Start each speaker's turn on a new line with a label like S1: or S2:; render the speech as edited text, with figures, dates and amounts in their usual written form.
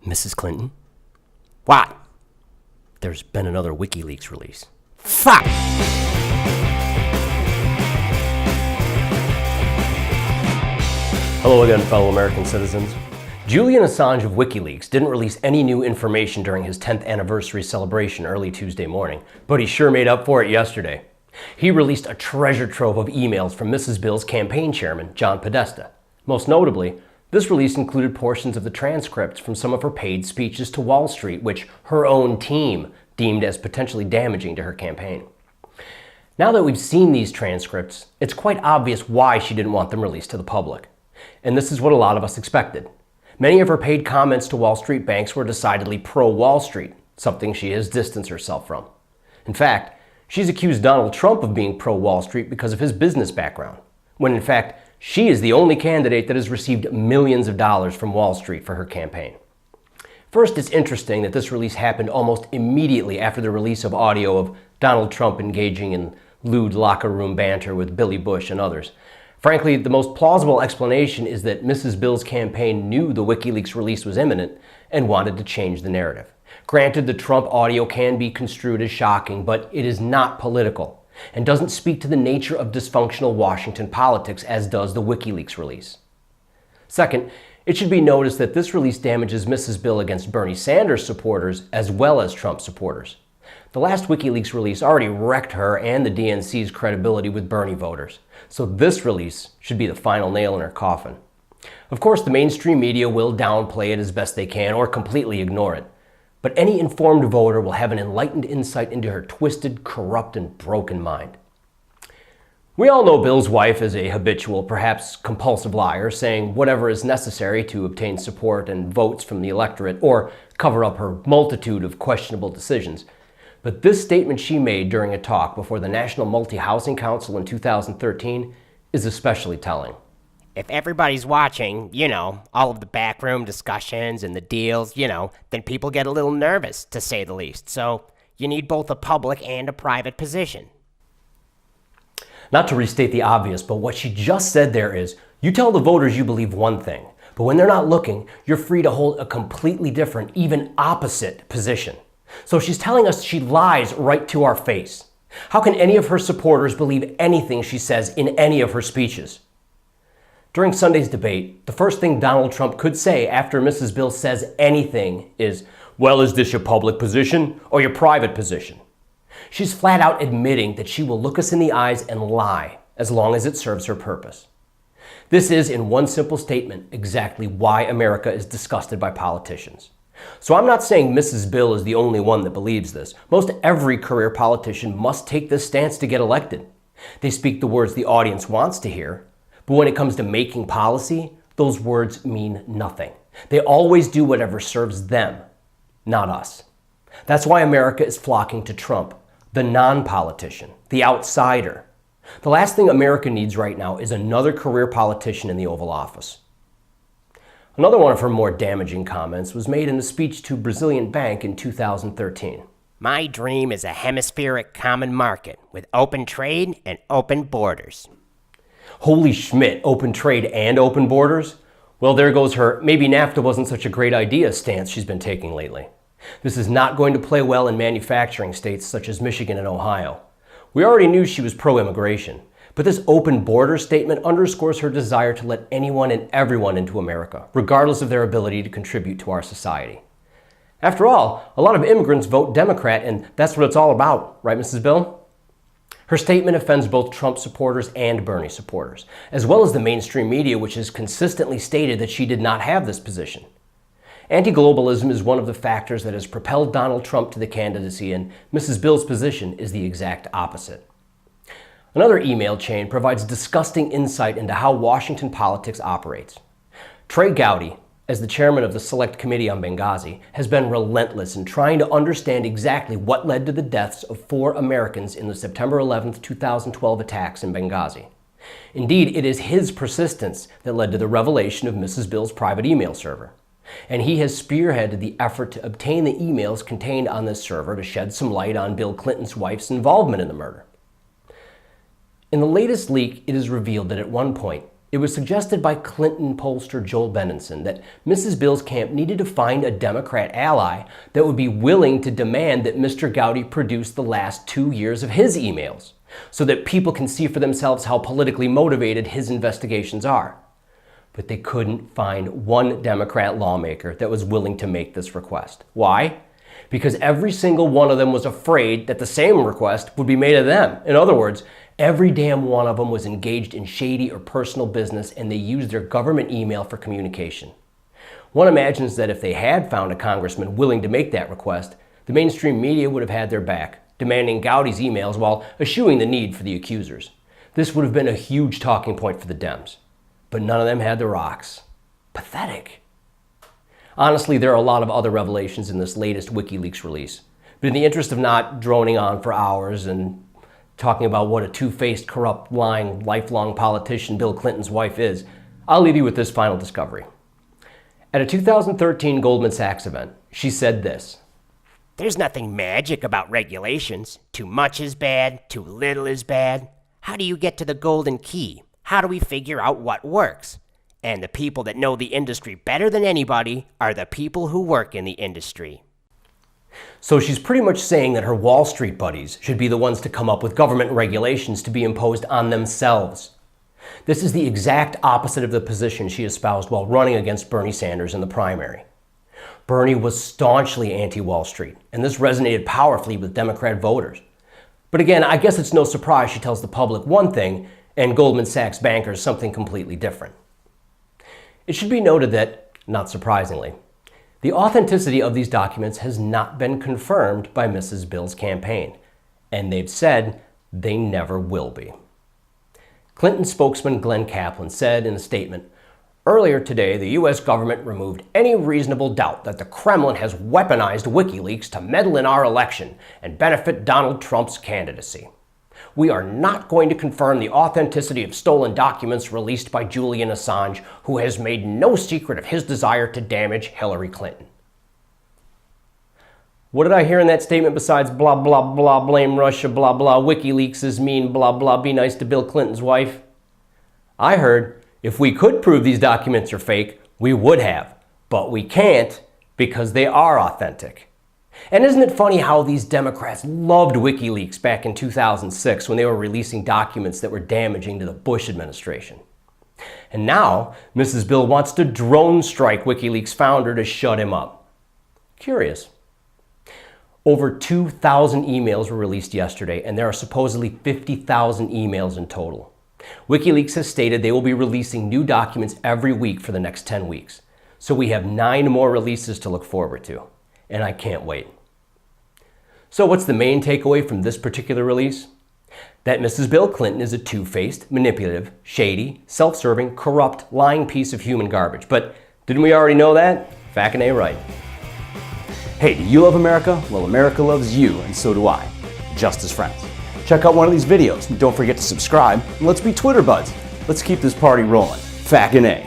S1: Mrs. Clinton? What? There's been another Wikileaks release. Fuck! Hello again, fellow American citizens. Julian Assange of Wikileaks didn't release any new information during his 10th anniversary celebration early Tuesday morning, but he sure made up for it yesterday. He released a treasure trove of emails from Mrs. Bill's campaign chairman, John Podesta. Most notably, this release included portions of the transcripts from some of her paid speeches to Wall Street, which her own team deemed as potentially damaging to her campaign. Now that we've seen these transcripts, it's quite obvious why she didn't want them released to the public. And this is what a lot of us expected. Many of her paid comments to Wall Street banks were decidedly pro-Wall Street, something she has distanced herself from. In fact, she's accused Donald Trump of being pro-Wall Street because of his business background, when in fact, she is the only candidate that has received millions of dollars from Wall Street for her campaign. First, it's interesting that this release happened almost immediately after the release of audio of Donald Trump engaging in lewd locker room banter with Billy Bush and others. Frankly, the most plausible explanation is that Mrs. Bill's campaign knew the Wikileaks release was imminent and wanted to change the narrative. Granted, the Trump audio can be construed as shocking, but it is not political and doesn't speak to the nature of dysfunctional Washington politics as does the Wikileaks release. Second, it should be noticed that this release damages Mrs. Bill against Bernie Sanders supporters as well as Trump supporters. The last WikiLeaks release already wrecked her and the DNC's credibility with Bernie voters, so this release should be the final nail in her coffin. Of course, the mainstream media will downplay it as best they can or completely ignore it, but any informed voter will have an enlightened insight into her twisted, corrupt, and broken mind. We all know Bill's wife is a habitual, perhaps compulsive liar, saying whatever is necessary to obtain support and votes from the electorate or cover up her multitude of questionable decisions. But this statement she made during a talk before the National Multi-Housing Council in 2013 is especially telling.
S2: If everybody's watching, all of the backroom discussions and the deals, then people get a little nervous, to say the least. So you need both a public and a private position.
S1: Not to restate the obvious, but what she just said there is, you tell the voters you believe one thing, but when they're not looking, you're free to hold a completely different, even opposite position. So she's telling us she lies right to our face. How can any of her supporters believe anything she says in any of her speeches? During Sunday's debate, the first thing Donald Trump could say after Mrs. Bill says anything is, well, is this your public position or your private position? She's flat out admitting that she will look us in the eyes and lie as long as it serves her purpose. This is, in one simple statement, exactly why America is disgusted by politicians. So I'm not saying Mrs. Bill is the only one that believes this. Most every career politician must take this stance to get elected. They speak the words the audience wants to hear, but when it comes to making policy, those words mean nothing. They always do whatever serves them, not us. That's why America is flocking to Trump, the non-politician, the outsider. The last thing America needs right now is another career politician in the Oval Office. Another one of her more damaging comments was made in a speech to Brazilian Bank in 2013.
S2: My dream is a hemispheric common market with open trade and open borders.
S1: Holy Schmidt, open trade and open borders? Well, there goes her maybe NAFTA wasn't such a great idea stance she's been taking lately. This is not going to play well in manufacturing states such as Michigan and Ohio. We already knew she was pro-immigration, but this open border statement underscores her desire to let anyone and everyone into America, regardless of their ability to contribute to our society. After all, a lot of immigrants vote Democrat, and that's what it's all about, right, Mrs. Bill? Her statement offends both Trump supporters and Bernie supporters, as well as the mainstream media, which has consistently stated that she did not have this position. Anti-globalism is one of the factors that has propelled Donald Trump to the candidacy, and Mrs. Bill's position is the exact opposite. Another email chain provides disgusting insight into how Washington politics operates. Trey Gowdy, as the chairman of the Select Committee on Benghazi, has been relentless in trying to understand exactly what led to the deaths of 4 Americans in the September 11, 2012 attacks in Benghazi. Indeed, it is his persistence that led to the revelation of Mrs. Bill's private email server. And he has spearheaded the effort to obtain the emails contained on this server to shed some light on Bill Clinton's wife's involvement in the murder. In the latest leak, it is revealed that at one point, It was suggested by Clinton pollster Joel Benenson that Mrs. Bill's camp needed to find a Democrat ally that would be willing to demand that Mr. Gowdy produce the last 2 years of his emails, so that people can see for themselves how politically motivated his investigations are. But they couldn't find one Democrat lawmaker that was willing to make this request. Why? Because every single one of them was afraid that the same request would be made of them. In other words, every damn one of them was engaged in shady or personal business, and they used their government email for communication. One imagines that if they had found a congressman willing to make that request, the mainstream media would have had their back, demanding Gowdy's emails while eschewing the need for the accusers. This would have been a huge talking point for the Dems. But none of them had the rocks. Pathetic. Honestly, there are a lot of other revelations in this latest Wikileaks release. But in the interest of not droning on for hours and talking about what a two-faced, corrupt, lying, lifelong politician Bill Clinton's wife is, I'll leave you with this final discovery. At a 2013 Goldman Sachs event, she said this:
S2: There's nothing magic about regulations. Too much is bad, too little is bad. How do you get to the golden key? How do we figure out what works? And the people that know the industry better than anybody are the people who work in the industry.
S1: So she's pretty much saying that her Wall Street buddies should be the ones to come up with government regulations to be imposed on themselves. This is the exact opposite of the position she espoused while running against Bernie Sanders in the primary. Bernie was staunchly anti-Wall Street, and this resonated powerfully with Democrat voters. But again, I guess it's no surprise she tells the public one thing and Goldman Sachs bankers something completely different. It should be noted that, not surprisingly, the authenticity of these documents has not been confirmed by Mrs. Bill's campaign, and they've said they never will be. Clinton spokesman Glenn Kaplan said in a statement, "Earlier today, the U.S. government removed any reasonable doubt that the Kremlin has weaponized Wikileaks to meddle in our election and benefit Donald Trump's candidacy. We are not going to confirm the authenticity of stolen documents released by Julian Assange, who has made no secret of his desire to damage Hillary Clinton." What did I hear in that statement besides blah, blah, blah, blame Russia, blah, blah, WikiLeaks is mean, blah, blah, be nice to Bill Clinton's wife? I heard if we could prove these documents are fake, we would have, but we can't because they are authentic. And isn't it funny how these Democrats loved WikiLeaks back in 2006 when they were releasing documents that were damaging to the Bush administration? And now, Mrs. Bill wants to drone strike WikiLeaks founder to shut him up. Curious. Over 2,000 emails were released yesterday, and there are supposedly 50,000 emails in total. WikiLeaks has stated they will be releasing new documents every week for the next 10 weeks. So we have 9 more releases to look forward to. And I can't wait. So what's the main takeaway from this particular release? That Mrs. Bill Clinton is a two-faced, manipulative, shady, self-serving, corrupt, lying piece of human garbage. But didn't we already know that? Factin' A right.
S3: Hey, do you love America? Well, America loves you, and so do I. Just as friends. Check out one of these videos, and don't forget to subscribe, and let's be Twitter buds. Let's keep this party rolling. Factin' A.